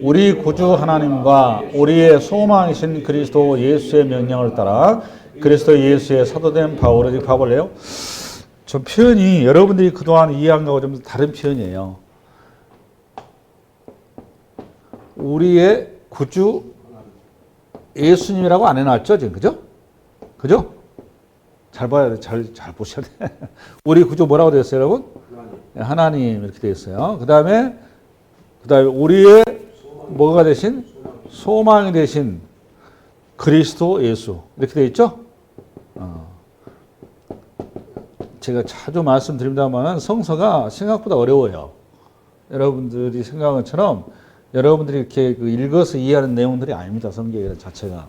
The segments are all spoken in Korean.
우리 구주 하나님과 우리의 소망이신 그리스도 예수의 명령을 따라 그리스도 예수의 사도된 바울을 봐볼래요? 저 표현이 여러분들이 그동안 이해한 거하고 좀 다른 표현이에요. 우리의 구주 예수님이라고 안 해놨죠, 지금 그죠? 그죠? 잘 봐야 돼, 잘 보셔야 돼. 우리 구주 뭐라고 되어 있어요, 여러분? 하나님 이렇게 되어 있어요. 그 다음에 우리의 뭐가 되신 소망이 되신 그리스도 예수 이렇게 되어 있죠? 제가 자주 말씀드립니다만 성서가 생각보다 어려워요. 여러분들이 생각한 것처럼 여러분들이 이렇게 읽어서 이해하는 내용들이 아닙니다. 성경 자체가.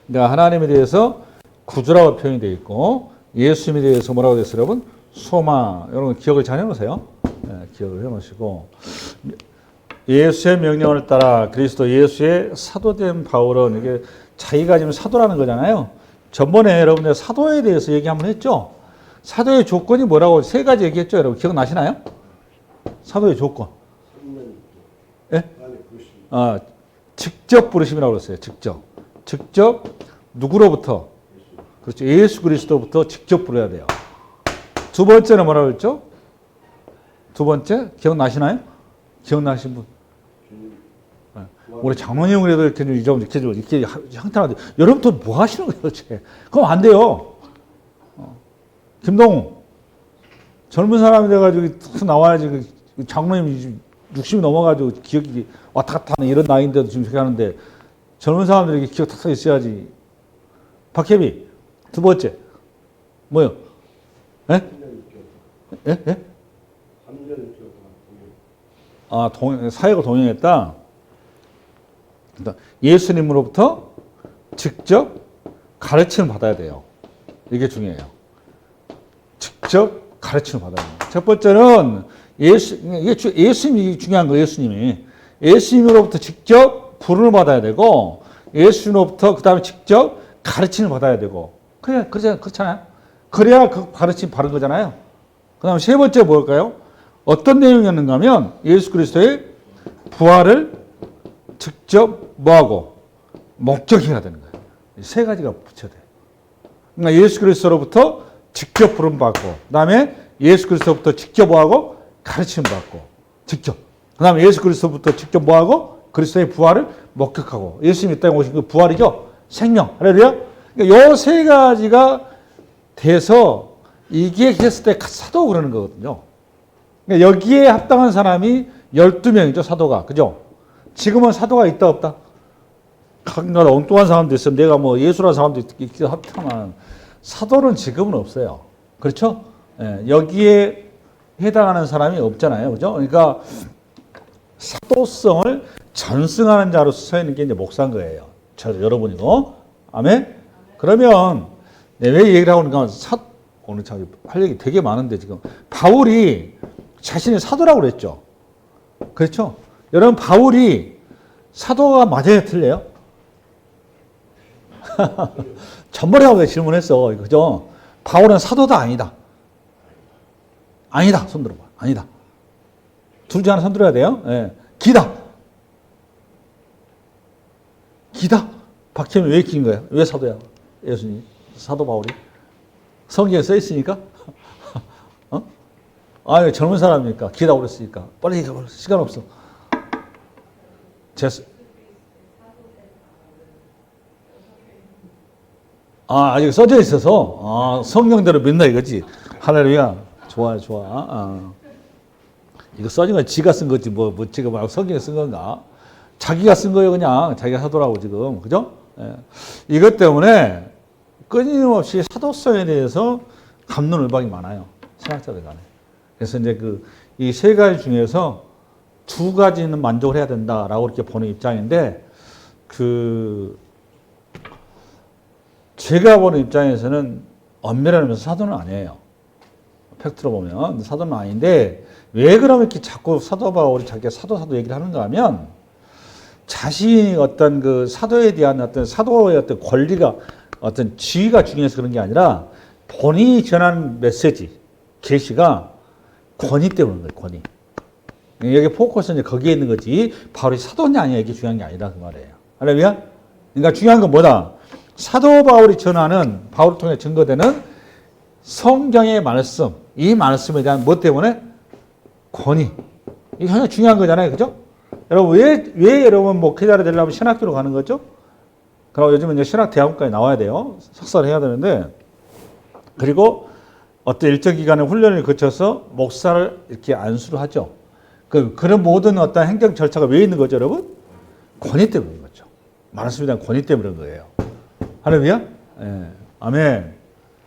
그러니까 하나님에 대해서 구주라고 표현이 되어 있고 예수님에 대해서 뭐라고 되어 있어요, 여러분? 소망. 여러분 기억을 잘 해놓으세요. 네, 기억을 해놓으시고 예수의 명령을 따라 그리스도 예수의 사도된 바울은 이게 자기가 지금 사도라는 거잖아요. 전번에 여러분들 사도에 대해서 얘기 한번 했죠. 사도의 조건이 뭐라고 세 가지 얘기했죠. 여러분 기억나시나요? 사도의 조건. 예? 직접 부르심이라고 그랬어요. 직접 누구로부터? 그렇죠. 예수 그리스도부터 직접 부르야 돼요. 두 번째는 뭐라고 그랬죠? 두 번째 기억나시나요? 기억나신 분? 우리 장로님 그래도 이렇게 향탄하는데 여러분 또 뭐 하시는 거예요, 도대체? 그럼 안 돼요. 김동우 젊은 사람이 돼가지고 툭 나와야지. 장로님 60이 넘어가지고 기억이 왔다 갔다 하는 이런 나이인데도 지금 그렇게 하는데 젊은 사람들에게 기억 탁탁 있어야지. 박혜비 두 번째 뭐요? 예? 예? 사역을 동행했다. 예수님으로부터 직접 가르침을 받아야 돼요. 이게 중요해요. 직접 가르침을 받아야 돼요. 첫 번째는 예수님이 중요한 거예요. 예수님으로부터 직접 부름을 받아야 되고 예수님으로부터 그 다음에 직접 가르침을 받아야 되고 그렇잖아요. 그래야 그 가르침 바른 거잖아요. 그 다음에 세 번째 뭘까요? 어떤 내용이었는가 하면 예수 그리스도의 부활을 직접 뭐하고 목격해야 되는 거예요. 세 가지가 붙여야 돼요. 그러니까 예수 그리스도로부터 직접 부름 받고 그 다음에 예수 그리스도부터 직접 뭐하고 가르침 받고 직접 그 다음에 예수 그리스도부터 직접 뭐하고 그리스도의 부활을 목격하고 예수님이 이 땅에 오신 그 부활이죠. 생명. 할렐루야. 그러니까 이 세 가지가 돼서 이게 됐을 때 사도 그러는 거거든요. 그러니까 여기에 합당한 사람이 12명이죠. 사도가. 그죠? 지금은 사도가 있다 없다? 가끔가다 엉뚱한 사람도 있으면 내가 뭐 예수라는 사람도 있기도 하지만 사도는 지금은 없어요. 그렇죠? 예, 여기에 해당하는 사람이 없잖아요. 그죠? 그러니까 사도성을 전승하는 자로서 서 있는 게 이제 목사인 거예요. 여러분이고. 아멘? 그러면 왜 얘기를 하고 있는가? 오늘 참 할 얘기 되게 많은데 지금 바울이 자신이 사도라고 그랬죠. 그렇죠? 여러분 바울이 사도가 맞아요? 틀려요? 전번에 질문했어. 그죠? 바울은 사도다 아니다. 아니다. 손 들어봐. 아니다. 둘 중 하나 손 들어야 돼요. 예. 기다. 박혜미 왜 긴 거야? 왜 사도야? 예수님. 사도 바울이. 성경에 써 있으니까. 젊은 사람이니까. 기다고 그랬으니까. 빨리 얘기해. 시간 없어. 아직 써져 있어서. 성경대로 믿나 이거지. 할렐루야. 좋아. 이거 써진 건 지가 쓴 거지. 지가 막 성경에 쓴 건가? 자기가 쓴 거예요, 그냥. 자기가 사도라고 지금. 그죠? 예. 이것 때문에 끊임없이 사도성에 대해서 갑론을박이 많아요. 신학자들 간에. 그래서 이제 이 세 가지 중에서 두 가지는 만족을 해야 된다라고 이렇게 보는 입장인데, 제가 보는 입장에서는 엄밀하면서 사도는 아니에요. 팩트로 보면. 사도는 아닌데, 왜 그러면 이렇게 자꾸 사도 바울이 자기가 사도 얘기를 하는가 하면, 자신이 어떤 그 사도에 대한 어떤 사도의 어떤 권리가, 어떤 지위가 중요해서 그런 게 아니라, 본인이 전한 메시지, 계시가 권위 때문에 그런 거예요, 권위. 여기 포커스는 거기에 있는 거지 바울이 사도냐 아니냐 이게 중요한 게 아니다 그 말이에요. 할렐루야? 그러니까 중요한 건 뭐다? 사도 바울이 전하는 바울을 통해 증거되는 성경의 말씀, 이 말씀에 대한 뭐 때문에? 권위. 이게 굉장히 중요한 거잖아요. 그죠? 여러분, 왜 여러분 목회자를 되려면 신학교로 가는 거죠? 그리고 요즘은 이제 신학대학원까지 나와야 돼요. 석사를 해야 되는데. 그리고 어떤 일정 기간의 훈련을 거쳐서 목사를 이렇게 안수를 하죠. 그런 모든 어떤 행정 절차가 왜 있는 거죠, 여러분? 권위 때문인 거죠. 말씀에 대한 권위 때문인 거예요. 할렐루야? 예. 아멘.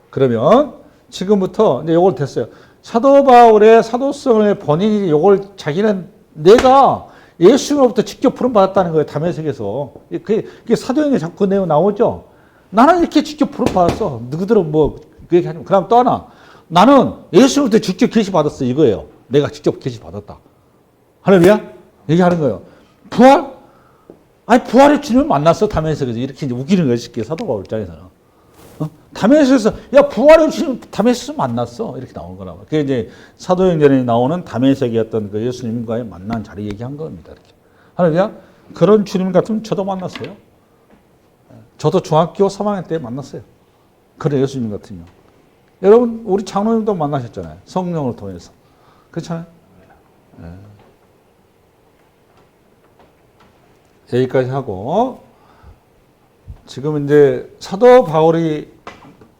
그러면 지금부터 이제 요걸 됐어요. 사도 바울의 사도성을 본인이 요걸 자기는 내가 예수님으로부터 직접 부름받았다는 거예요. 담에색에서. 그게 사도행전에 자꾸 그 내용 나오죠. 나는 이렇게 직접 부름받았어. 너희들은 뭐 그 얘기 하면 그럼 또 하나. 나는 예수님으로부터 직접 계시받았어. 이거예요. 내가 직접 계시받았다. 할렐루야? 얘기하는 거예요. 부활? 아니 부활의 주님을 만났어. 담에색에서. 이렇게 이제 우기는 거예요. 쉽게 사도 바울 입장에서는. 담에색에서 야 부활의 주님 담에색에서 만났어. 이렇게 나오는 거라고. 그게 이제 사도행전에 나오는 담에색이었던 그 예수님과의 만난 자리 얘기한 겁니다. 이렇게. 할렐루야? 그런 주님 같으면 저도 만났어요. 저도 중학교 3학년 때 만났어요. 그런 예수님 같으면. 여러분 우리 장로님도 만나셨잖아요. 성령을 통해서. 그렇잖아요. 네. 여기까지 하고 지금 이제 사도 바울이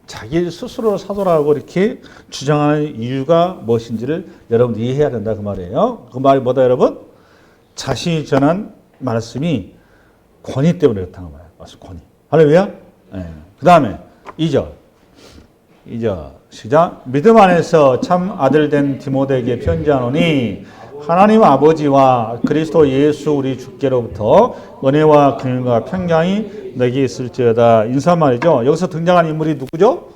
자기 스스로 사도라고 이렇게 주장하는 이유가 무엇인지를 여러분 이해해야 된다 그 말이에요. 그 말이 뭐다 여러분? 자신이 전한 말씀이 권위 때문에 그렇다는 말이에요. 권위. 할렐루야? 네. 그 다음에 2절 시작. 믿음 안에서 참 아들 된 디모데에게 편지하노니 하나님 아버지와 그리스도 예수 우리 주께로부터 은혜와 긍휼과 평강이 너에게 있을지어다. 인사말이죠. 여기서 등장한 인물이 누구죠?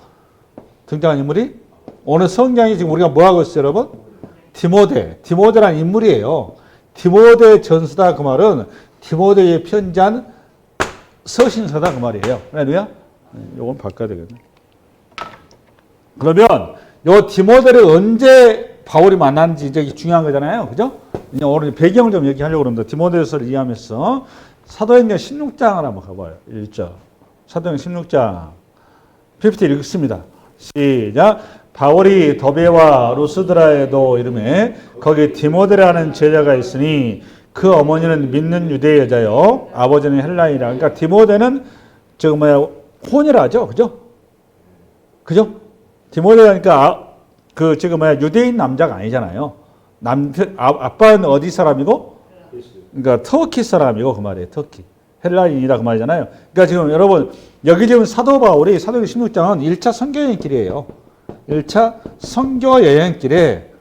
등장한 인물이 오늘 성경이 지금 우리가 뭐 하고 있어요, 여러분? 디모데라는 인물이에요. 디모데 전서다 그 말은 디모데에 편지한 서신서다 그 말이에요. 할렐루야? 이건 바꿔야 되겠네. 그러면 요 디모데를 언제 바울이 만났는지 이제 중요한 거잖아요. 그죠? 오늘 배경을 좀 얘기하려고 합니다. 디모데서를 이해하면서 사도행전 16장을 한번 가봐요. 1절. 사도행전 16장. PPT 읽습니다. 시작. 바울이 더베와 루스드라에도 이름에 거기 디모데라는 제자가 있으니 그 어머니는 믿는 유대 여자요. 아버지는 헬라인이라. 그러니까 디모데는 혼이라죠. 그죠? 그죠? 디모데니까 유대인 남자가 아니잖아요. 아빠는 어디 사람이고? 그러니까 터키 사람이고 그 말이에요. 터키. 헬라인이다 그 말이잖아요. 그러니까 지금 여러분 여기 지금 사도 바울이 사도행전 16장은 1차 선교 여행길이에요. 1차 선교 여행길에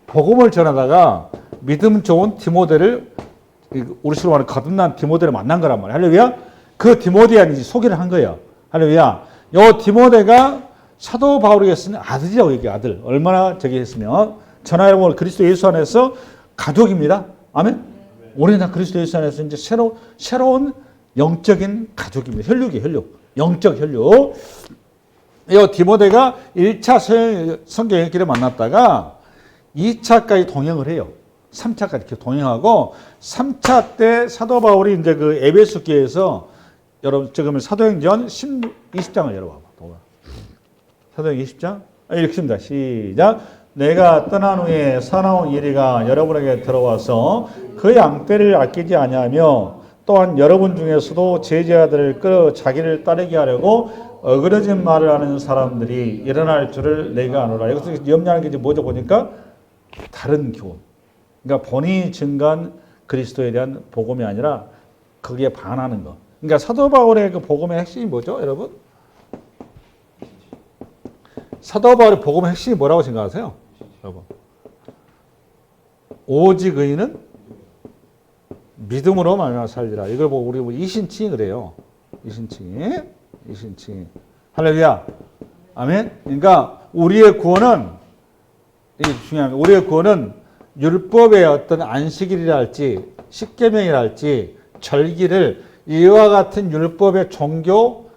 복음을 전하다가 믿음 좋은 디모데를 우리식으로 말하는 거듭난 디모데를 만난 거란 말이에요. 할렐루야. 그 디모데한테 소개를 한 거예요. 할렐루야. 요 디모데가 사도 바울에게 쓰는 아들이라고 얘기해요. 아들. 얼마나 저기 했으면 저나 여러분 그리스도 예수 안에서 가족입니다. 아멘. 우리는 다 그리스도 예수 안에서 이제 새로운 영적인 가족입니다. 혈육. 영적 혈육. 이 디모데가 1차 성경의 길에 만났다가 2차까지 동행을 해요. 3차까지 이렇게 동행하고 3차 때 사도 바울이 이제 그 에베소 교회에서 여러분 지금 사도행전 20장을 열어봐봐. 사도행전 20장 읽습니다. 시작. 내가 떠난 후에 사나운 이리가 여러분에게 들어와서 그 양떼를 아끼지 아니하며 또한 여러분 중에서도 제자들을 끌어 자기를 따르게 하려고 어그러진 말을 하는 사람들이 일어날 줄을 내가 아노라. 여기서 염려하는 게 이제 뭐죠? 보니까 다른 교훈. 그러니까 본인이 증거한 그리스도에 대한 복음이 아니라 거기에 반하는 거. 그러니까 사도 바울의 그 복음의 핵심이 뭐죠, 여러분? 사도 바울의 복음의 핵심이 뭐라고 생각하세요? 여러분. 오직 의인은 믿음으로 말미암아 살리라. 이걸 보고 우리 이신칭이 그래요. 이신칭이. 할렐루야. 아멘. 그러니까 우리의 구원은 이게 중요합니다. 우리의 구원은 율법의 어떤 안식일이라 할지 십계명이라 할지 절기를 이와 같은 율법의 종교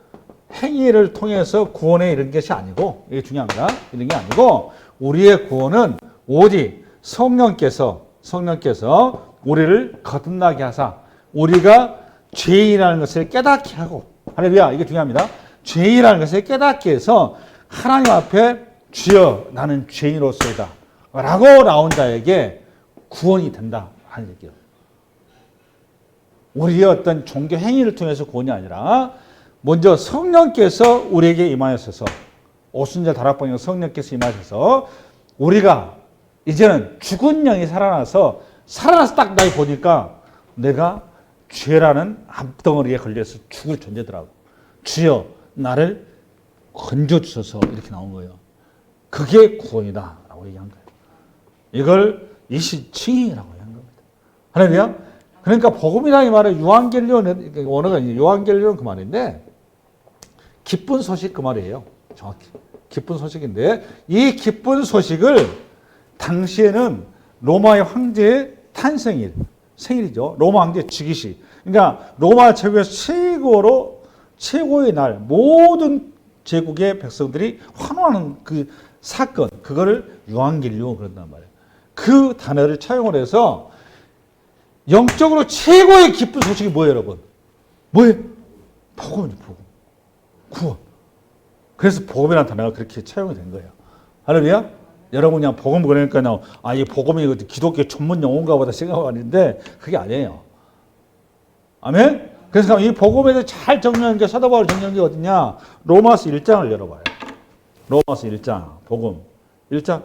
행위를 통해서 구원에 이른 것이 아니고, 이게 중요합니다. 이런 게 아니고 우리의 구원은 오직 성령께서 성령께서 우리를 거듭나게 하사 우리가 죄인이라는 것을 깨닫게 하고, 할렐루야, 이게 중요합니다. 죄인이라는 것을 깨닫게 해서 하나님 앞에 주여 나는 죄인으로서이다 라고 나온 자에게 구원이 된다 하는 얘기예요. 우리의 어떤 종교 행위를 통해서 구원이 아니라 먼저 성령께서 우리에게 임하셔서, 오순절 다락방에 성령께서 임하셔서 우리가 이제는 죽은 영이 살아나서 딱 날 보니까 내가 죄라는 암덩어리에 걸려서 죽을 존재더라고. 주여 나를 건져주셔서 이렇게 나온 거예요. 그게 구원이다 라고 얘기한 거예요. 이걸 이시칭이라고 한 겁니다. 할렐루야. 그러니까 복음이라는 이 말은 요한겔리온, 원어가 요한겔리온 그 말인데 기쁜 소식 그 말이에요. 정확히 기쁜 소식인데, 이 기쁜 소식을 당시에는 로마의 황제의 탄생일, 생일이죠. 로마 황제 즉위식. 그러니까 로마 제국에서 최고의 날, 모든 제국의 백성들이 환호하는 그 사건, 그거를 요한겔리온 그런단 말이에요. 그 단어를 차용을 해서 영적으로 최고의 기쁜 소식이 뭐예요, 여러분? 뭐예요? 복음이죠, 복음. 구원. 그래서 복음이라는 단어가 그렇게 차용이 된 거예요. 할렐루야? 여러분 그냥 복음 그러니까 이 복음이 기독교 전문 용어인가 보다 생각하는데 그게 아니에요. 아멘? 그래서 이 복음에 대해서 잘 정리한 게, 사도 바울이 정리한 게 어디냐? 로마서 1장을 열어봐요. 로마서 1장, 복음 1장.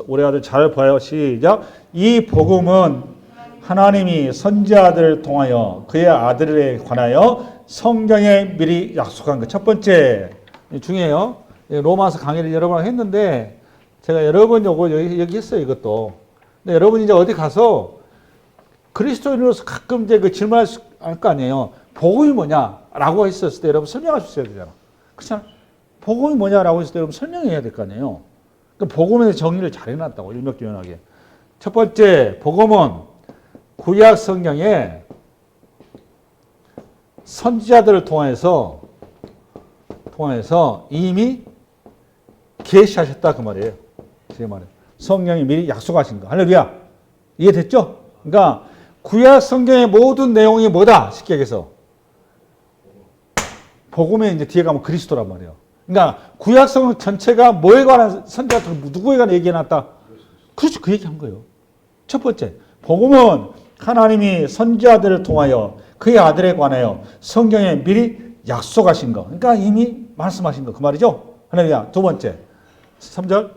우리 아들 잘 봐요. 시작. 이 복음은 하나님이 선지자들을 통하여 그의 아들에 관하여 성경에 미리 약속한 것. 첫 번째 중요해요. 로마서 강의를 여러 번 했는데 제가 여러 번 요거 여기 했어요, 이것도. 근데 여러분이 이제 어디 가서 그리스도인으로서 가끔 이제 그 질문할 거 아니에요. 복음이 뭐냐라고 했었을 때 여러분 설명할 수 있어야 되잖아. 그렇잖아. 복음이 뭐냐라고 했을 때 여러분 설명해야 될 거 아니에요. 그 복음에 대해서 정리를 잘 해놨다고, 일맥조연하게. 첫 번째, 복음은 구약 성경에 선지자들을 통해서 이미 계시하셨다 그 말이에요. 제 말은 성령이 미리 약속하신 거. 할렐루야. 이해됐죠? 그러니까 구약 성경의 모든 내용이 뭐다? 쉽게 얘기해서 복음에 이제 뒤에 가면 그리스도란 말이에요. 그러니까 구약 성경 전체가 뭐에 관한 선지자 누구에 관한 얘기해놨다? 그렇죠. 그 얘기한 거예요. 첫 번째, 복음은 하나님이 선지자들을 통하여 그의 아들에 관하여 성경에 미리 약속하신 거. 그러니까 이미 말씀하신 거. 그 말이죠. 할렐루야. 두 번째, 3절.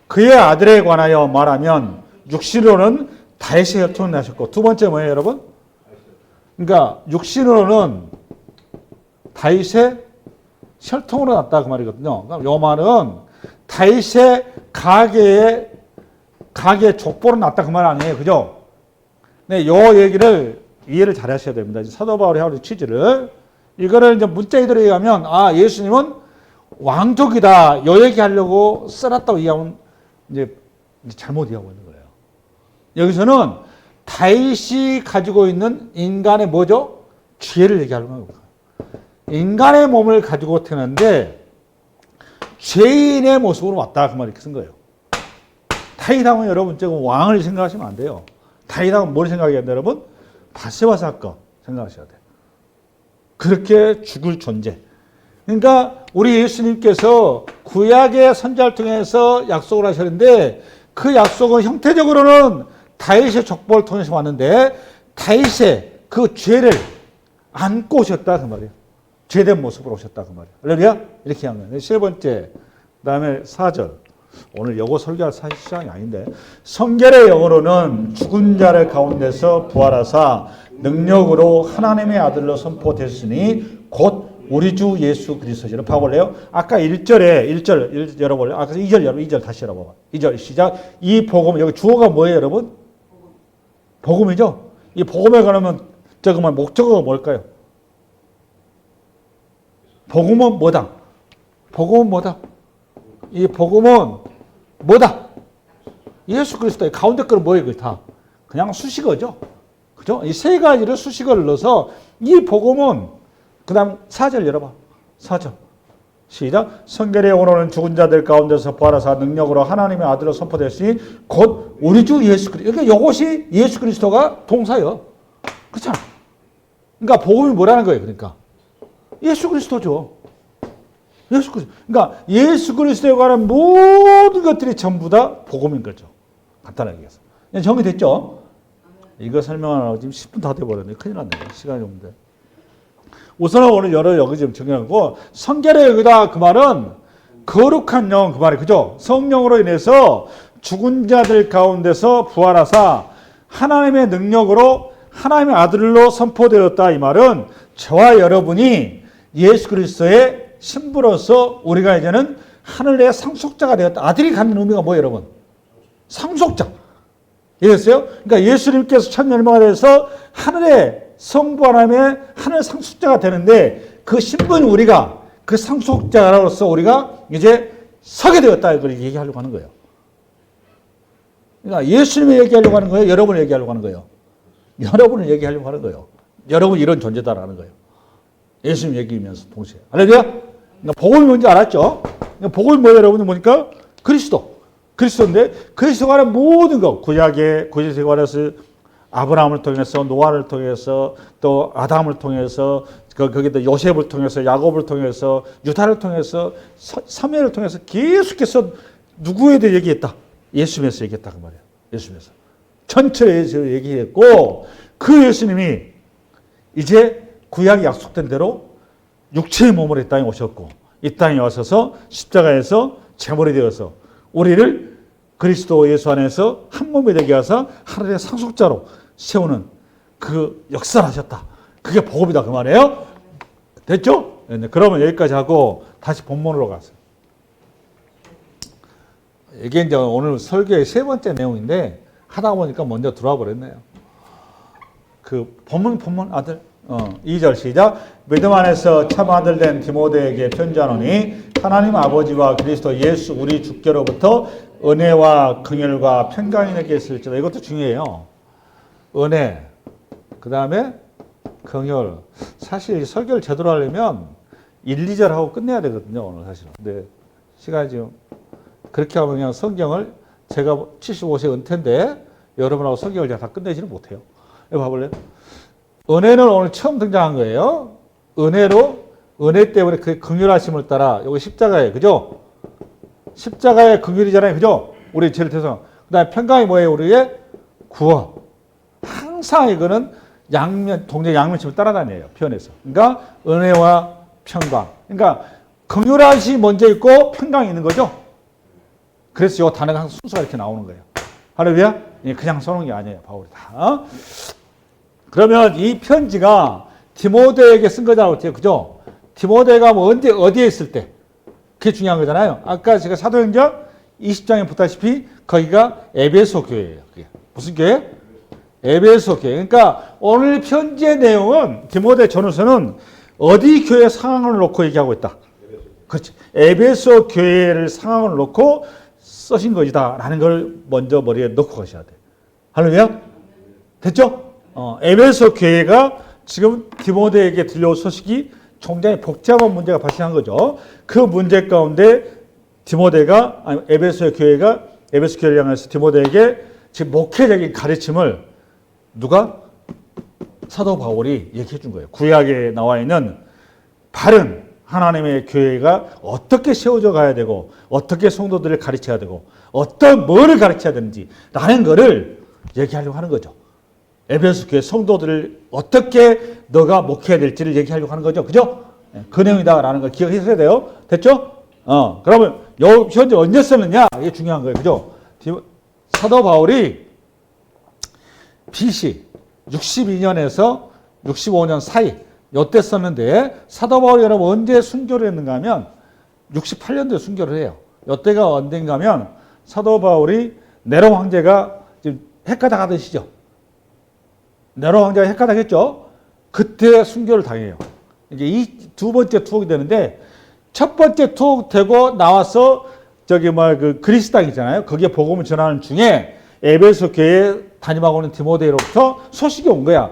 그의 아들에 관하여 말하면 육신으로는 다윗의 혈통을 낳으셨고. 두 번째 뭐예요, 여러분? 그러니까 육신으로는 다윗의 혈통으로 났다 그 말이거든요. 그러니까 요 말은 다윗의 가계의 족보로 났다 그 말 아니에요, 그죠? 네, 요 얘기를 이해를 잘 하셔야 됩니다. 사도 바울이 하는 취지를, 이거를 이제 문자 이대로 얘기하면 예수님은 왕족이다 요 얘기하려고 써놨다고 이해하면 이제 잘못 이해하고 있는 거예요. 여기서는 다윗이 가지고 있는 인간의 뭐죠? 죄를 얘기하는 거예요. 인간의 몸을 가지고 태어났는데 죄인의 모습으로 왔다 그 말 이렇게 쓴 거예요. 다윗하면 여러분 지금 왕을 생각하시면 안 돼요. 다윗하면 뭘 생각해야 돼요, 여러분? 바세바 사건 생각하셔야 돼요. 그렇게 죽을 존재. 그러니까 우리 예수님께서 구약의 선지자를 통해서 약속을 하셨는데 그 약속은 형태적으로는 다윗의 족보를 통해서 왔는데 다윗의 그 죄를 안고 오셨다 그 말이에요. 죄된 모습으로 오셨다 그 말이에요. 할렐루야? 이렇게 한 거예요. 세 번째, 그 다음에 4절. 오늘 영어 설교할 시간이 아닌데, 성결의 영어로는 죽은 자를 가운데서 부활하사 능력으로 하나님의 아들로 선포됐으니 곧 우리 주 예수 그리스도시를 봐볼래요? 아까 1절 열어볼래요? 아까 2절 열어, 2절 다시 열어봐봐. 2절 시작. 이 복음, 여기 주어가 뭐예요, 여러분? 복음이죠? 이 복음에 관하면 저그만 목적어가 뭘까요? 복음은 뭐다? 복음은 뭐다? 이 복음은 뭐다? 예수 그리스도의 가운데 거는 뭐예요? 다 그냥 수식어죠. 그죠? 이 세 가지를 수식어를 넣어서 이 복음은, 그 다음 4절 열어봐. 4절 시작. 성결의 영으로는 죽은 자들 가운데서 부활하사 능력으로 하나님의 아들로 선포되었으니 곧 우리 주 예수 그리스도. 그러니까 이것이 예수 그리스도가 동사예요. 그렇잖아. 그러니까 복음이 뭐라는 거예요. 그러니까 예수 그리스도죠. 예수 그리스도. 그러니까 예수 그리스도에 관한 모든 것들이 전부 다 복음인 거죠. 간단하게 얘기해서. 정리됐죠? 이거 설명하려고 지금 10분 다 돼버렸네. 큰일 났네. 시간이 없는데. 우선 오늘 여기 지금 정리하고, 성결의 영이다. 그 말은 거룩한 영, 그 말이 그죠? 성령으로 인해서 죽은 자들 가운데서 부활하사 하나님의 능력으로 하나님의 아들로 선포되었다. 이 말은 저와 여러분이 예수 그리스도의 신부로서 우리가 이제는 하늘의 상속자가 되었다. 아들이 갖는 의미가 뭐예요, 여러분? 상속자. 이해했어요? 그러니까 예수님께서 첫 열매가 돼서 하늘의 성부 하나님의 하늘 상속자가 되는데 그 신분이 우리가 그 상속자로서 우리가 이제 서게 되었다. 이걸 얘기하려고 하는 거예요. 그러니까 예수님을 얘기하려고 하는 거예요? 여러분을 얘기하려고 하는 거예요? 여러분을 얘기하려고 하는 거예요. 여러분 이런 존재다라는 거예요. 예수님 얘기하면서 동시에. 알았죠? 그러니까 복음이 뭔지 알았죠? 그러니까 복음이 뭐예요, 여러분들 보니까? 그리스도인데 그리스도가 하는 모든 것, 구약에 관해서 아브라함을 통해서 노아를 통해서 또 아담을 통해서 거기다 요셉을 통해서 야곱을 통해서 유다를 통해서 사무엘을 통해서 계속해서 누구에 대해 얘기했다? 예수님에서 얘기했다 그 말이에요. 예수님에서 전체에 얘기했고 그 예수님이 이제 구약이 약속된 대로 육체의 몸으로 이 땅에 오셨고 이 땅에 오셔서 십자가에서 제물이 되어서 우리를 그리스도 예수 안에서 한 몸이 되게 하사 하늘의 상속자로 세우는 그 역사를 하셨다. 그게 복음이다 그 말이에요. 됐죠? 네, 그러면 여기까지 하고 다시 본문으로 가세요. 이게 이제 오늘 설교의 세 번째 내용인데 하다 보니까 먼저 들어와 버렸네요. 그 본문 아들 2절 시작. 믿음 안에서 참 아들 된 디모데에게 편지하노니 하나님 아버지와 그리스도 예수 우리 주께로부터 은혜와 긍휼과 평강이 내게 있을지어다. 이것도 중요해요. 은혜, 그 다음에 긍휼. 사실 설교를 제대로 하려면 1, 2절 하고 끝내야 되거든요. 오늘 사실은. 근데 시간이 지금 그렇게 하면 그냥 성경을 제가 75세 은퇴인데 여러분하고 성경을 제가 다 끝내지는 못해요. 여기 봐볼래요? 은혜는 오늘 처음 등장한 거예요. 은혜 때문에 그 긍휼하심을 따라 여기 십자가에 그죠? 십자가의 긍휼이잖아요. 그죠? 우리 죄를 대성. 그 다음에 평강이 뭐예요? 우리의 구원. 항상 이거는 동전 양면침을 따라다녀요. 표현해서. 그러니까 은혜와 평강. 그러니까 긍휼하심이 먼저 있고 평강이 있는 거죠. 그래서 이 단어가 항상 순서가 이렇게 나오는 거예요. 할렐루야? 그냥 써놓은 게 아니에요. 바울이 다. 그러면 이 편지가 디모데에게 쓴 거잖아요. 그죠? 디모데가 뭐 어디에 있을 때? 그게 중요한 거잖아요. 아까 제가 사도행전 20장에 보다시피 거기가 에베소 교회예요. 그게. 무슨 교회? 에베소 교회. 그러니까 오늘 편지의 내용은 디모데 전후서는 어디 교회 상황을 놓고 얘기하고 있다. 그렇지. 에베소 교회를 상황을 놓고 쓰신 것이다라는 걸 먼저 머리에 넣고 가셔야 돼. 할렐루야? 됐죠? 에베소 교회가 지금 디모데에게 들려온 소식이 굉장히 복잡한 문제가 발생한 거죠. 그 문제 가운데 에베소 교회를 향해서 디모데에게 지금 목회적인 가르침을 누가? 사도 바울이 얘기해 준 거예요. 구약에 나와 있는 바른 하나님의 교회가 어떻게 세워져 가야 되고 어떻게 성도들을 가르쳐야 되고 뭐를 가르쳐야 되는지 라는 거를 얘기하려고 하는 거죠. 에베소 교회 성도들을 어떻게 너가 목회해야 될지를 얘기하려고 하는 거죠. 그죠? 그 내용이다라는 걸 기억하셔야 돼요. 됐죠? 그러면 현재 언제 썼느냐? 이게 중요한 거예요. 그죠? 사도 바울이 BC 62년에서 65년 사이 요때 썼는데 사도 바울이 여러분 언제 순교를 했는가 하면 68년도에 순교를 해요. 요때가 언젠가 하면 사도 바울이 네로 황제가 지금 핵가닥 하던 시죠. 네로 황제가 핵가닥 했죠. 그때 순교를 당해요. 이제 이 두 번째 투옥이 되는데 첫 번째 투옥 되고 나와서 그 그리스 땅이잖아요. 거기에 복음을 전하는 중에 에베소 교회에 담임하고 있는 디모데로부터 소식이 온 거야.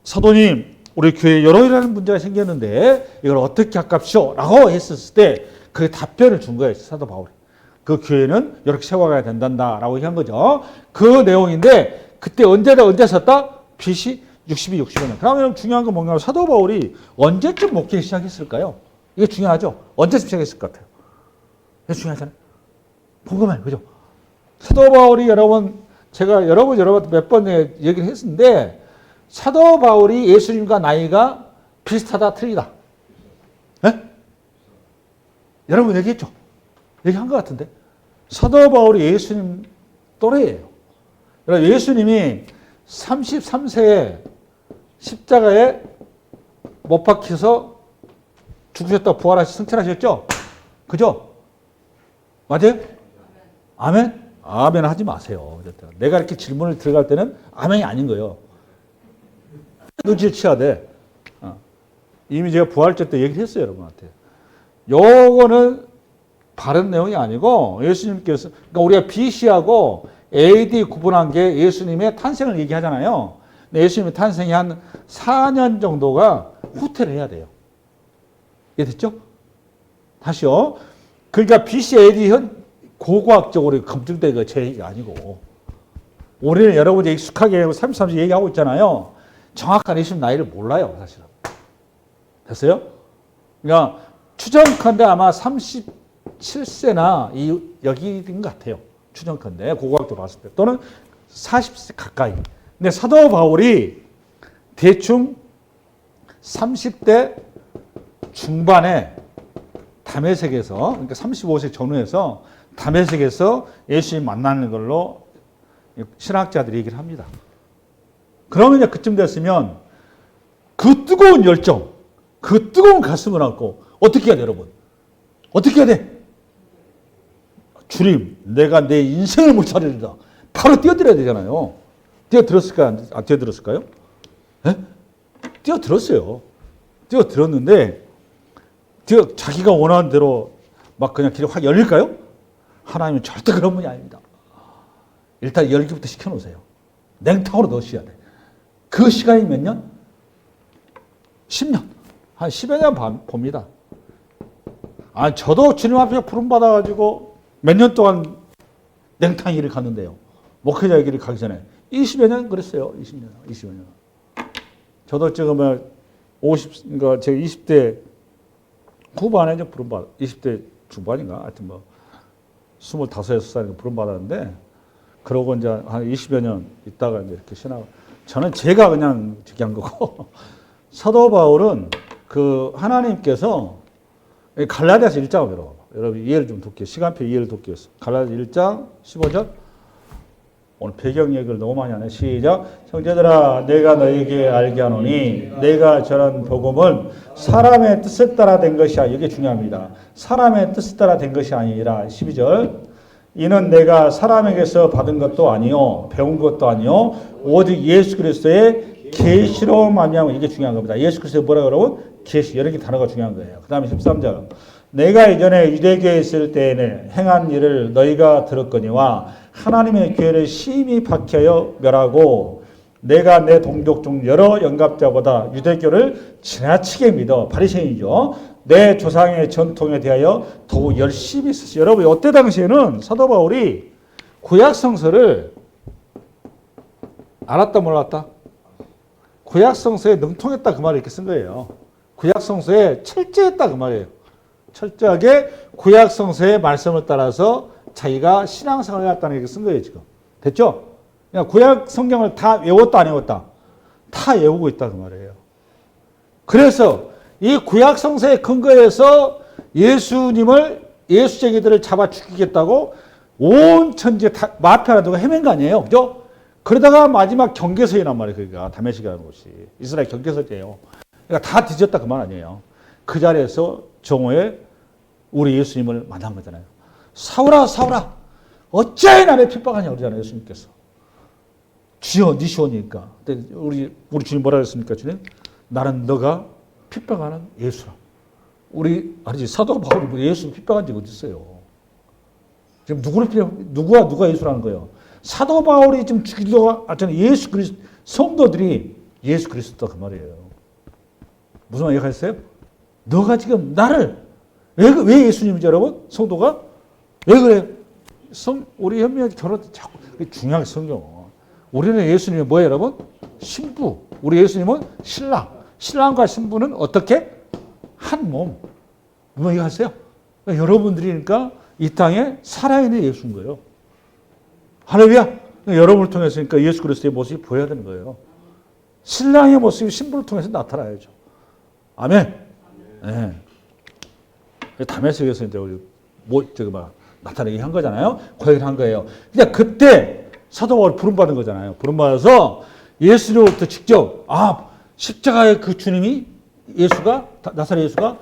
사도님, 우리 교회에 여러 이라는 문제가 생겼는데 이걸 어떻게 할깝시오? 라고 했었을 때 그 답변을 준 거예요. 사도 바울이. 그 교회는 이렇게 세워가야 된단다라고 한 거죠. 그 내용인데 그때 언제 썼다? BC 65년. 그러면 중요한 건 뭔가 사도 바울이 언제쯤 목회 시작했을까요? 이게 중요하죠. 언제쯤 시작했을 것 같아요? 이게 중요하잖아요. 궁금해요. 그죠? 사도 바울이 제가 여러 번 몇 번 얘기를 했는데 사도 바울이 예수님과 나이가 비슷하다 틀리다. 네? 여러분 얘기했죠? 얘기한 것 같은데. 사도 바울이 예수님 또래예요. 예수님이 33세에 십자가에 못 박혀서 죽으셨다 부활하시 승천하셨죠? 그죠? 맞아요? 아멘? 아멘 하지 마세요. 내가 이렇게 질문을 들어갈 때는 아멘이 아닌 거예요. 눈치를 채야 돼. 이미 제가 부활절 때 얘기를 했어요, 여러분한테. 요거는 바른 내용이 아니고 예수님께서, 그러니까 우리가 BC하고 AD 구분한 게 예수님의 탄생을 얘기하잖아요. 근데 예수님의 탄생이 한 4년 정도가 후퇴를 해야 돼요. 이해됐죠? 다시요. 그러니까 BC, AD 고고학적으로 검증된 거 제 얘기가 아니고 우리는 여러분이 익숙하게 33세 얘기하고 있잖아요. 정확한 예수님 나이를 몰라요, 사실은. 됐어요? 그러니까 추정컨대 아마 37세나 여기인 것 같아요. 추정컨대 고고학도 봤을 때 또는 40세 가까이. 근데 사도 바울이 대충 30대 중반에 다메섹에서, 그러니까 35세 전후에서 다메섹에서 예수님 만나는 걸로 신학자들이 얘기를 합니다. 그러면 이제 그쯤 됐으면 그 뜨거운 열정, 그 뜨거운 가슴을 안고 어떻게 해야 돼, 여러분? 어떻게 해야 돼? 주님, 내가 내 인생을 못 차리리다. 바로 뛰어들어야 되잖아요. 뛰어들었을까요? 안 뛰어들었을까요? 네? 뛰어들었어요. 뛰어들었는데 자기가 원하는 대로 막 그냥 길이 확 열릴까요? 하나님은 절대 그런 분이 아닙니다. 일단 열기부터 시켜놓으세요. 냉탕으로 넣으셔야 돼. 그 시간이 몇 년? 10년. 한 10여 년 봅니다. 저도 주님 앞에 부름받아가지고 몇 년 동안 냉탕 일을 갔는데요. 목회자 길을 가기 전에 20여 년 그랬어요. 20여 년. 저도 지금 그러니까 제가 20대 후반에 이제 부름받아, 20대 중반인가? 하여튼 25, 6살인가 부름받았는데, 그러고 이제 한 20여 년 있다가 이제 이렇게 저는 제가 그냥 얘기한 거고, 사도 바울은 하나님께서 갈라디아서 1장을 여러분 이해를 좀 돕게, 시간표 이해를 돕기 위해서. 갈라디아서 1장 15절. 오늘 배경 얘기를 너무 많이 하네. 시작. 형제들아, 내가 너에게 알게 하노니 내가 전한 복음은 사람의 뜻에 따라 된 것이 아니라, 이게 중요합니다. 사람의 뜻에 따라 된 것이 아니라. 12절. 이는 내가 사람에게서 받은 것도 아니요 배운 것도 아니요 오직 예수 그리스도의 계시로 말미암아. 이게 중요한 겁니다. 예수 그리스도의 뭐라 그러고? 계시. 여러 개 단어가 중요한 거예요. 그 다음에 13절. 내가 이전에 유대교에 있을 때에는 행한 일을 너희가 들었거니와 하나님의 교회를 심히 박해하여 멸하고 내가 내 동족 중 여러 영갑자보다 유대교를 지나치게 믿어. 바리새인이죠. 내 조상의 전통에 대하여 더욱 열심히 쓰시. 여러분, 이때 당시에는 사도 바울이 구약 성서를 알았다 몰랐다? 구약 성서에 능통했다 그 말을 이렇게 쓴 거예요. 구약 성서에 철저했다 그 말이에요. 철저하게 구약 성서의 말씀을 따라서 자기가 신앙생활을 해왔다는 얘기 쓴 거예요, 지금. 됐죠? 그러니까 구약 성경을 다 외웠다 안 외웠다? 다 외우고 있다 그 말이에요. 그래서 이 구약 성서에 근거해서 예수쟁이들을 잡아 죽이겠다고 온 천지에 마피 하나 두고 헤맨 거 아니에요, 그죠? 그러다가 마지막 경계선이란 말이에요, 그러니까 다메섹이라는 곳이 이스라엘 경계선이에요. 그러니까 다 뒤졌다 그 말 아니에요. 그 자리에서 정오에 우리 예수님을 만난 거잖아요. 사울아, 사울아, 어찌하여 나를 핍박하냐 그러잖아요, 예수님께서. 주여, 네 시오니까. 우리 주님 뭐라 그랬습니까, 주님? 나는 너가 핍박하는 예수라. 아니지, 사도 바울이 예수를 핍박한 적이 어디 있어요? 지금 누가 예수라는 거예요? 사도 바울이 지금 죽이려고 하잖아요. 예수 그리스도, 성도들이 예수 그리스도다 그 말이에요. 무슨 말 얘기하셨어요? 너가 지금 나를 왜 예수님이죠, 여러분? 성도가 왜 그래? 우리 현미한테 결혼 자꾸 중요하게 성경. 우리는 예수님이 뭐예요, 여러분? 신부. 우리 예수님은 신랑. 신랑과 신부는 어떻게? 한 몸. 뭐 얘기하세요? 그러니까 여러분들이니까 이 땅에 살아있는 예수인 거예요. 할렐루야. 그러니까 여러분을 통해서 그러니까 예수 그리스도의 모습이 보여야 되는 거예요. 신랑의 모습이 신부를 통해서 나타나야죠. 아멘. 네. 다메섹에서 이제 우리 나타내게 한 거잖아요. 그 얘기를 한 거예요. 그러니까 그때 사도 바울이 부름받은 거잖아요. 부름받아서 예수로부터 직접 십자가의 그 주님이 예수가 나사렛 예수가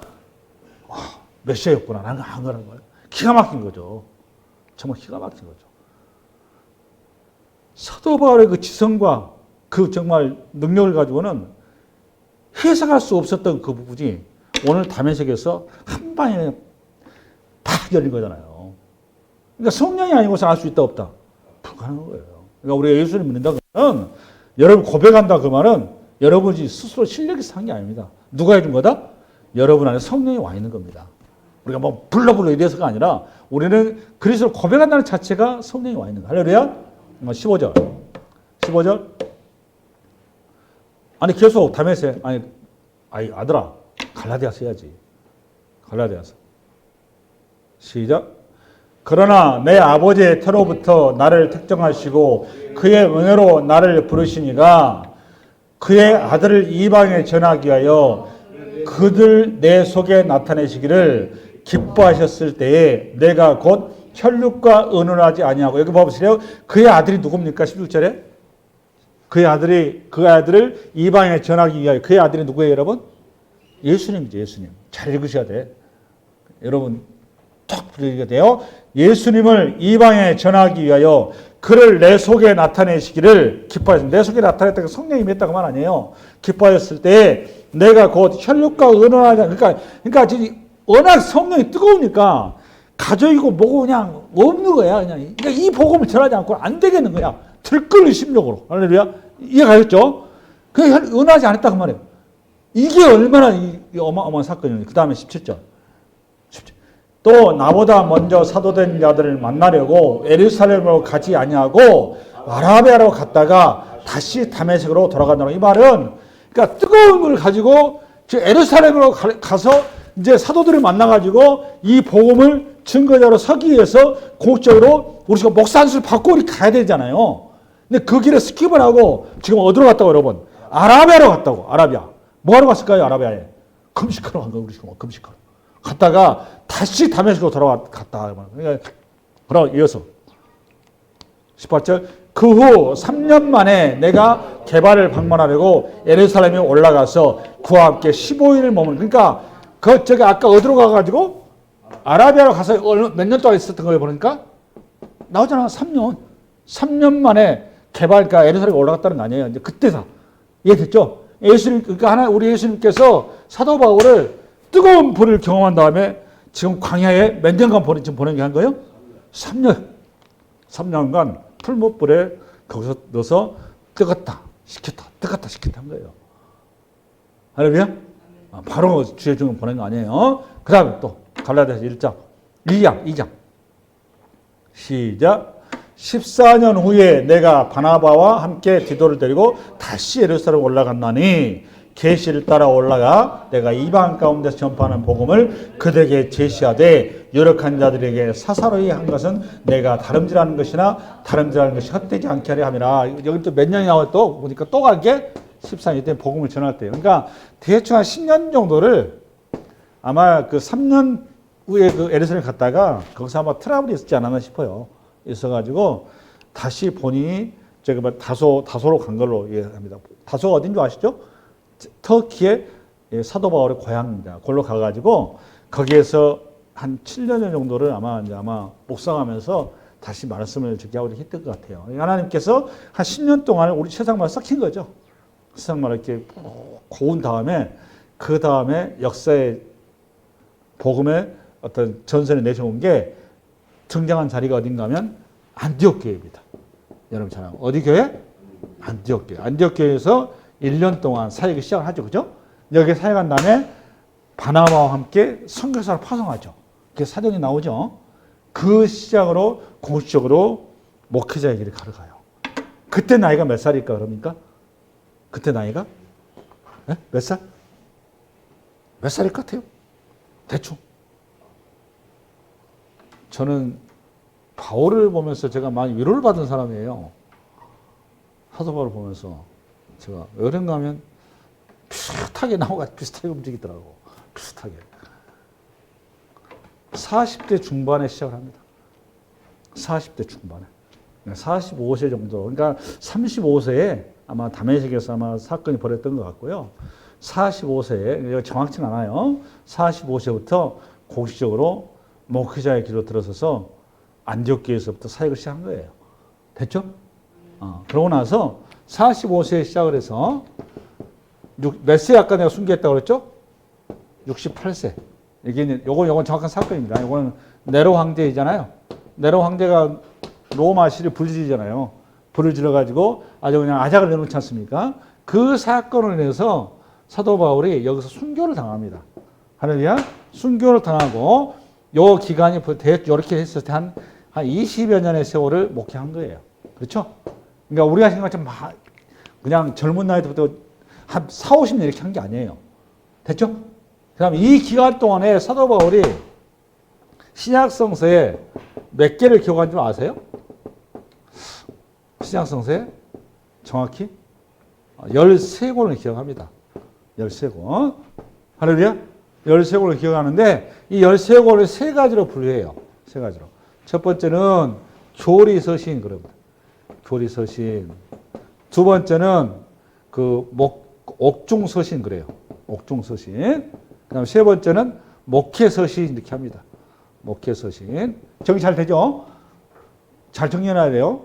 메시아였구나 라는 걸 거라는 거예요. 기가 막힌 거죠. 정말 기가 막힌 거죠. 사도 바울의 그 지성과 그 정말 능력을 가지고는 해석할 수 없었던 그 부분이 오늘 다메섹에서 한 방에 팍 열린 거잖아요. 그러니까 성령이 아니고서 알 수 있다 없다? 불가능한 거예요. 그러니까 우리가 예수를 믿는다 그러면 여러분 고백한다 그 말은 여러분이 스스로 실력이 산 게 아닙니다. 누가 해준 거다? 여러분 안에 성령이 와 있는 겁니다. 우리가 뭐 불러 이래서가 아니라 우리는 그리스도를 고백한다는 자체가 성령이 와 있는 거예요. 할렐루야. 15절. 15절. 아니 계속 다메섹 아니 아들아 갈라디아서 해야지. 갈라디아서. 시작. 그러나 내 아버지의 터로부터 나를 택정하시고 그의 은혜로 나를 부르시니가 그의 아들을 이방에 전하기 위하여 그들 내 속에 나타내시기를 기뻐하셨을 때에 내가 곧 혈육과 의논하지 아니하고 여기 봐보세요. 그의 아들이 누굽니까? 16절에 그의 아들을 이방에 전하기 위하여 그의 아들이 누구예요, 여러분? 예수님이죠, 예수님. 잘 읽으셔야 돼. 여러분 딱 불리게 돼요. 예수님을 이방에 전하기 위하여 그를 내 속에 나타내시기를 기뻐하셨습니다. 내 속에 나타냈다가 성령이 임했다고 말 아니에요. 기뻐하셨을 때 내가 곧 혈육과 의논하지 그러니까 워낙 성령이 뜨거우니까 가족이고 뭐고 그냥 없는 거야. 그러니까 이 복음을 전하지 않고 안 되겠는 거야. 들끓는 심령으로. 할렐루야. 이해가셨죠? 그게 은하지 않았다고 말해요. 이게 얼마나 어마어마한 사건이에요. 그 다음에 17절. 또 나보다 먼저 사도된 자들을 만나려고 예루살렘으로 가지 아니하고 아라비아로 갔다가 다시 다메섹으로 돌아간다는 이 말은 그러니까 뜨거운 걸 가지고 예루살렘으로 가서 이제 사도들을 만나가지고 이 복음을 증거자로 서기 위해서 공식적으로 우리가 목사 안수를 받고 우리 가야 되잖아요. 근데 그 길에 스킵을 하고 지금 어디로 갔다고 여러분? 아라비아로 갔다고. 아라비아. 뭐하러 갔을까요? 아라비아에. 금식하러 간 거예요. 우리 지금 금식하러. 갔다가 다시 다메섹으로 돌아갔다. 그러니까 이어서 18절 그 후 3년 만에 내가 게바를 방문하려고 예루살렘에 올라가서 그와 함께 15일을 머무는 그러니까 저기 아까 어디로 가가지고 아라비아로 가서 몇 년 동안 있었던 걸 보니까 나오잖아. 3년 만에 그러니까 예루살렘에 올라갔다는 거 아니에요. 이제 그때다. 이해됐죠? 예수님 그러니까 우리 예수님께서 사도 바울을 뜨거운 불을 경험한 다음에 지금 광야에 몇 년간 보내게 한 거예요? 3년간 풀무불에 거기서 넣어서 뜨겁다 식혔다 한 거예요. 할렐루야? 바로 주의 중을 보낸 거 아니에요. 그 다음에 또 갈라디아서 1장 2장 시작. 14년 후에 내가 바나바와 함께 디도를 데리고 다시 예루살렘 올라갔나니 계시를 따라 올라가 내가 이방 가운데서 전파하는 복음을 그들에게 제시하되 유력한 자들에게 사사로이 한 것은 내가 다름질하는 것이나 다름질하는 것이 헛되지 않게 하려 함이라. 여기 또 몇 년이 나와 또 보니까 또 간 게 14년 때 복음을 전할 때예요. 그러니까 대충 한 10년 정도를 아마 그 3년 후에 그 예루살렘 갔다가 거기서 아마 트러블이 있었지 않았나 싶어요. 있어가지고 다시 본인이 제가 다소로 간 걸로 이해합니다. 다소가 어딘 줄 아시죠? 터키의 사도 바울의 고향입니다. 거기로 가가지고 거기에서 한 7년 정도를 아마 묵상하면서 다시 말씀을 듣게 했던 것 같아요. 하나님께서 한 10년 동안 우리 세상말을 썩힌 거죠. 세상말을 이렇게 고운 다음에 그 다음에 역사의 복음의 어떤 전선에 내세운 게 등장한 자리가 어딘가 하면 안디옥 교회입니다. 여러분 잘 어디 교회? 안디옥 교회. 안디옥 교회에서 1년 동안 사역을 시작을 하죠. 그죠? 여기에 사역한 다음에 바나바와 함께 선교사를 파송하죠. 그게 사도행전에 나오죠. 그 시작으로 공식적으로 목회자의 길을 걸어가요. 그때 나이가 몇 살일까 그럽니까? 그때 나이가? 네? 몇 살? 몇 살일 것 같아요? 대충. 저는 바울을 보면서 제가 많이 위로를 받은 사람이에요. 사도 바울을 보면서 제가 왜 그런가 하면 비슷하게 나오가 비슷하게 움직이더라고. 비슷하게. 40대 중반에 시작을 합니다. 40대 중반에. 45세 정도. 그러니까 35세에 아마 다메섹에서 아마 사건이 벌어졌던 것 같고요. 45세에, 정확치는 않아요. 45세부터 공식적으로 목회자의 길로 들어서서 안디옥교에서부터 사역을 시작한 거예요. 됐죠? 그러고 나서 45세에 시작을 해서 몇 세 아까 내가 순교했다고 그랬죠? 68세. 이게 요건 정확한 사건입니다. 요거는 네로 황제이잖아요. 네로 황제가 로마 시를 불지르잖아요. 불을 질러가지고 아주 그냥 아작을 내놓지 않습니까? 그 사건을 인해서 사도 바울이 여기서 순교를 당합니다. 할렐루야. 순교를 당하고 요 기간이 이렇게 했을 때 한 20여 년의 세월을 목회한 거예요. 그렇죠? 그러니까 우리가 생각하면 그냥 젊은 나이 때부터 한 4, 50년 이렇게 한 게 아니에요. 됐죠? 그 다음에 이 기간 동안에 사도 바울이 신약성서에 몇 개를 기록한 줄 아세요? 신약성서에 정확히 13권을 기억합니다. 13권. 할렐루야? 13권을 기억하는데 이 13권을 세 가지로 분류해요. 세 가지로. 첫 번째는 교리서신 그럽니다. 교리서신. 두 번째는 옥중서신 그래요. 옥중서신. 그다음 세 번째는 목회서신 이렇게 합니다. 목회서신. 정리 잘 되죠? 잘 정리해놔야 돼요.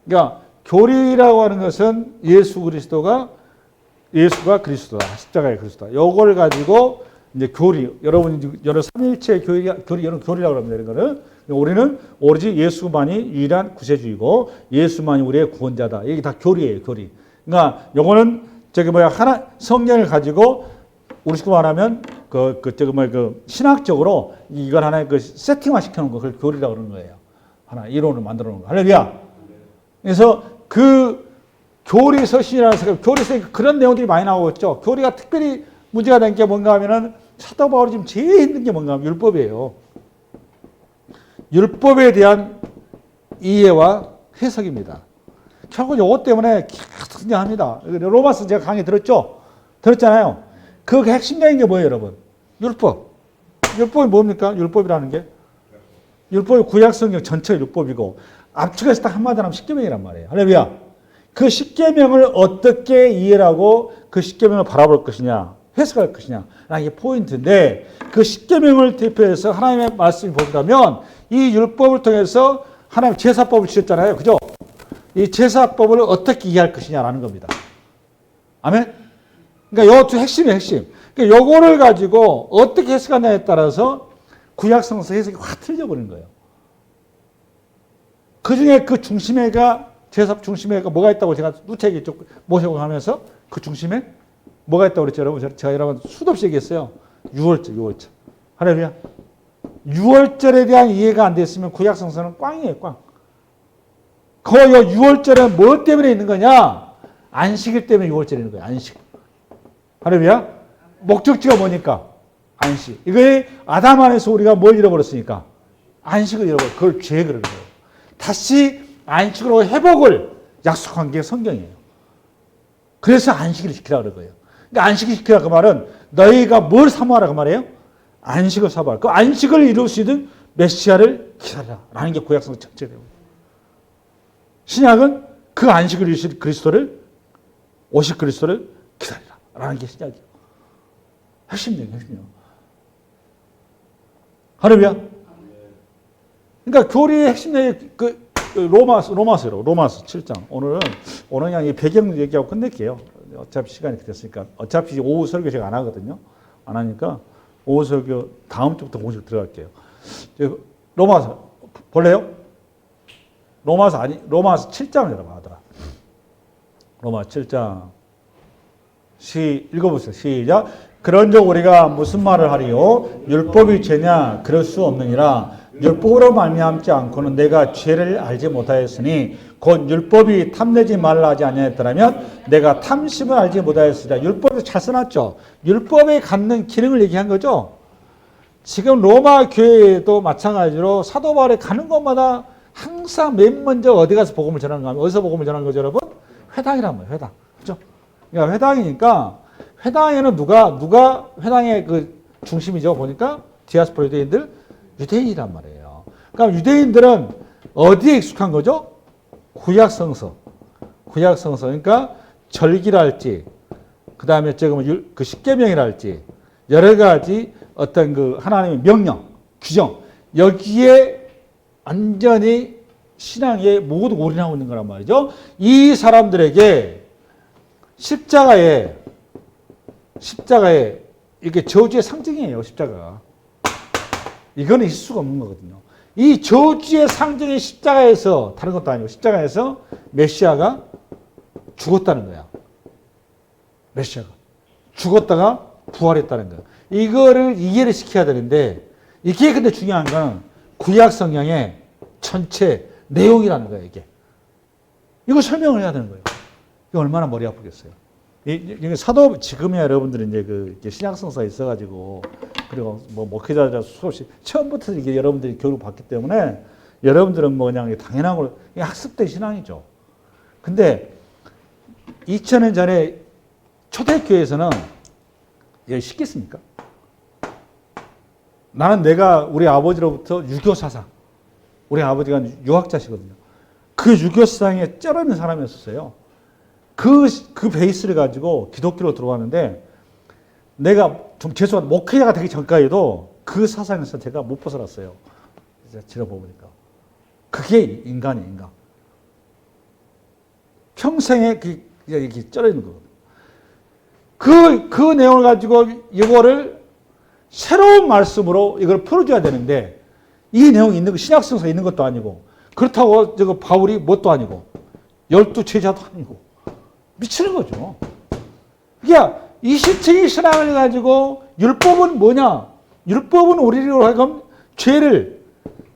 그러니까 교리라고 하는 것은 예수가 그리스도다. 십자가의 그리스도다. 요걸 가지고 이제 교리, 여러 삼일체 교리라고 합니다. 이런 거는 우리는 오로지 예수만이 유일한 구세주이고 예수만이 우리의 구원자다. 이게 다 교리예요, 교리. 그러니까 요거는 성경을 가지고 우리 식으로 말하면 신학적으로 이걸 하나의 세팅화 시켜놓은 거, 그걸 교리라고 그러는 거예요. 하나 이론을 만들어 놓은 거. 할렐루야. 그래서 그 교리 서신이라는 생각, 교리 서신 그런 내용들이 많이 나오고 있죠. 교리가 특별히 문제가 된 게 뭔가 하면은 사도 바울이 지금 제일 힘든 게 뭔가 하면 율법이에요. 율법에 대한 이해와 해석입니다. 결국 이것 때문에 계속 등장합니다. 로마서 제가 강의 들었잖아요. 그 핵심적인 게 뭐예요, 여러분? 율법. 율법이 뭡니까? 율법이라는 게? 율법이 구약성경 전체 율법이고 압축해서 딱 한마디로 하면 십계명이란 말이에요. 할렐루야. 그 십계명을 어떻게 이해하고 그 십계명을 바라볼 것이냐, 해석할 것이냐 라는 게 포인트인데 그 십계명을 대표해서 하나님의 말씀이 보자면 이 율법을 통해서 하나님 제사법을 지었잖아요. 그죠? 이 제사법을 어떻게 이해할 것이냐라는 겁니다. 아멘? 그러니까 요 두 핵심이에요, 핵심. 그러니까 요거를 가지고 어떻게 해석하냐에 따라서 구약성서 해석이 확 틀려버리는 거예요. 그 중에 그 중심에가, 제사 중심에가 뭐가 있다고 제가 누차게 모셔고 하면서 그 중심에 뭐가 있다고 그랬죠, 여러분? 제가 여러분 수도 없이 얘기했어요. 6월절. 할렐루야. 6월절에 대한 이해가 안 됐으면 구약성서는 꽝이에요, 꽝. 그 6월절은 뭐 때문에 있는 거냐? 안식일 때문에 6월절이 있는 거예요, 안식. 할렐루야. 목적지가 뭐니까? 안식. 이거에 아담 안에서 우리가 뭘 잃어버렸으니까? 안식을 잃어버려. 그걸 죄 그러는 거예요. 다시 안식으로 회복을 약속한 게 성경이에요. 그래서 안식을 지키라 그런 거예요. 그러니까 안식을 지키라 그 말은 너희가 뭘 사모하라 그 말이에요? 안식을 사모하라. 그 안식을 이룰 수 있는 메시아를 기다리라 라는 게 구약성 전체예요. 신약은 그 안식을 이루실 그리스도를, 오실 그리스도를 기다리라 라는 게 신약이에요. 핵심이에요, 핵심이에요. 할렐루야. 그러니까 교리의 핵심 내용, 로마서로 7장. 오늘은 그냥 이 배경 얘기하고 끝낼게요. 어차피 시간이 됐으니까. 어차피 오후 설교 제가 안 하거든요. 안 하니까 오후 설교 다음 주부터 공식 들어갈게요. 로마서 볼래요? 로마서 7장을 여러분 하더라. 로마 7장. 읽어보세요. 시작. 그런즉 우리가 무슨 말을 하리요? 율법이 죄냐? 그럴 수 없느니라. 율법으로 말미암지 않고는 내가 죄를 알지 못하였으니 곧 율법이 탐내지 말라 하지 아니하였더라면 내가 탐심을 알지 못하였으리라. 율법에서 잘 써놨죠. 율법에 갖는 기능을 얘기한 거죠. 지금 로마 교회도 마찬가지로 사도 바울이 가는 곳마다 항상 맨 먼저 어디 가서 복음을 전하는가 하면 어디서 복음을 전하는 거죠, 여러분? 회당이란 말이에요. 회당. 그죠? 그러니까 회당이니까 회당에는 누가 회당의 그 중심이죠. 보니까 디아스포라 유대인들, 유대인이란 말이에요. 그러니까 유대인들은 어디에 익숙한 거죠? 구약 성서. 구약 성서. 그러니까 절기랄지, 그 다음에 지금 그 십계명이랄지, 여러 가지 어떤 그 하나님의 명령, 규정, 여기에 완전히 신앙에 모두 올인하고 있는 거란 말이죠. 이 사람들에게 십자가에 이게 저주의 상징이에요. 십자가가. 이거는 있을 수가 없는 거거든요. 이 저주의 상징의 십자가에서, 다른 것도 아니고 십자가에서 메시아가 죽었다는 거야. 메시아가 죽었다가 부활했다는 거야. 이거를 이해를 시켜야 되는데, 이게 근데 중요한 건 구약 성경의 전체 내용이라는 거예요, 이게. 이거 설명을 해야 되는 거예요. 이게 얼마나 머리 아프겠어요. 이게 사도, 지금이야 여러분들이 이제 신약성서에 있어가지고, 그리고 뭐 목회자 수없이, 처음부터 이게 여러분들이 교육을 받기 때문에, 여러분들은 뭐 그냥 당연한 걸, 이게 학습된 신앙이죠. 근데 2000년 전에 초대교회에서는 이게 쉽겠습니까? 나는 우리 아버지로부터 유교 사상, 우리 아버지가 유학자시거든요. 그 유교 사상에 쩔어있는 사람이었어요. 그 베이스를 가지고 기독교로 들어왔는데, 내가 좀 죄송한 목회자가 되기 전까지도 그 사상에서 제가 못 벗어났어요. 지나보니까. 그게 인간이에요, 인간. 평생에 이렇게 쩔어있는 거거든요. 그 내용을 가지고 이거를 새로운 말씀으로 이걸 풀어줘야 되는데, 이 내용이 있는 거, 신약성서에 있는 것도 아니고, 그렇다고 바울이 뭣도 아니고, 12제자도 아니고, 미치는 거죠. 그러니까 20세기 신앙을 가지고 율법은 뭐냐? 율법은 우리로 하여금 죄를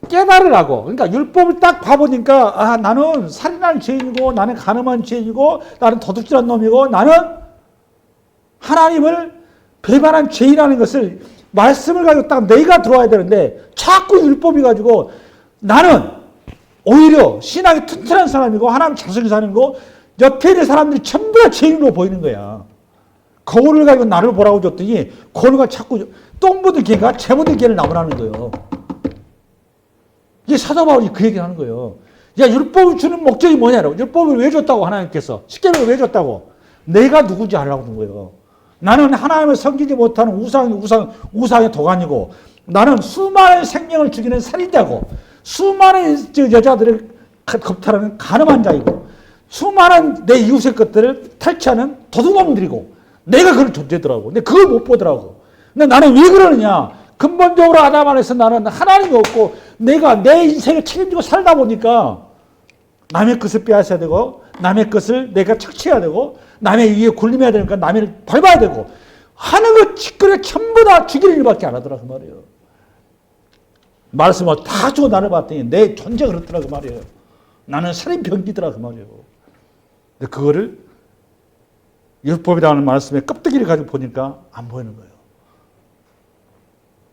깨달으라고. 그러니까 율법을 딱 봐보니까, 나는 살인한 죄인이고, 나는 간음한 죄인이고, 나는 도둑질한 놈이고, 나는 하나님을 배반한 죄인이라는 것을 말씀을 가지고 딱 내가 들어와야 되는데, 자꾸 율법이 가지고 나는 오히려 신앙이 튼튼한 사람이고 하나님 자성인 사람이고 옆에 있는 사람들이 전부 다 죄인으로 보이는 거야. 거울을 가지고 나를 보라고 줬더니 거울가 자꾸 똥 묻은 개가 재 묻은 개를 나오라는 거예요. 이게 사도 바울이 그 얘기를 하는 거예요. 야, 율법을 주는 목적이 뭐냐고. 율법을 왜 줬다고 하나님께서. 십계명을 왜 줬다고. 내가 누군지 알라고 준 거예요. 나는 하나님을 섬기지 못하는 우상의 도가니고, 나는 수많은 생명을 죽이는 살인자고, 수많은 여자들을 겁탈하는 간음한 자이고, 수많은 내 이웃의 것들을 탈취하는 도둑놈들이고, 내가 그런 존재더라고. 근데 그걸 못 보더라고. 근데 나는 왜 그러느냐? 근본적으로 아담 안에서 나는 하나님이 없고, 내가 내 인생을 책임지고 살다 보니까 남의 것을 빼앗아야 되고, 남의 것을 내가 착취해야 되고, 남의 위에 군림해야 되니까 남을 밟아야 되고, 하는 것 짓거리 전부 다 죽이는 일밖에 안 하더라 그 말이에요. 말씀을 다 주고 나를 봤더니 내 존재가 그렇더라 그 말이에요. 나는 살인병기더라 그 말이에요. 근데 그거를 율법이라는 말씀의 껍데기를 가지고 보니까 안 보이는 거예요.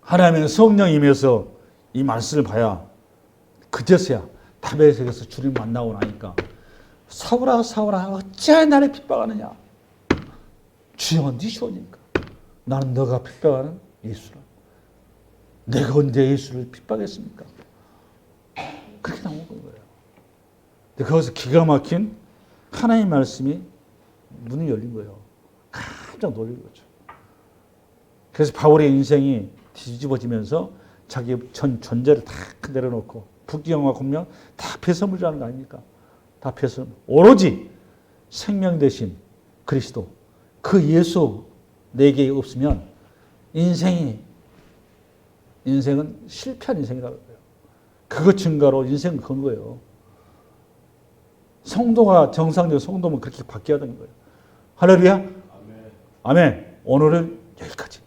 하나님의 성령이면서 이 말씀을 봐야 그제서야 다메섹에서 주님 만나고 나니까, 사울아 사울아 어찌하여 나를 핍박하느냐. 주여 네 소원이니까. 나는 너가 핍박하는 예수라. 내가 언제 예수를 핍박했습니까? 그렇게 나온 거예요. 근데 거기서 기가 막힌 하나님의 말씀이 문이 열린 거예요. 깜짝 놀란 거죠. 그래서 바울의 인생이 뒤집어지면서 자기 전 존재를 다 내려놓고 북경과 공명 다 배설물이라는 거 아닙니까? 다 배설물. 오로지 생명 대신 그리스도, 그 예수 내게 없으면 인생은 실패한 인생이라는 거예요. 그것 증거로 인생은 건 거예요. 성도가 정상적인 성도면 그렇게 바뀌어야 되는 거예요. 할렐루야. 아멘. 오늘은 여기까지.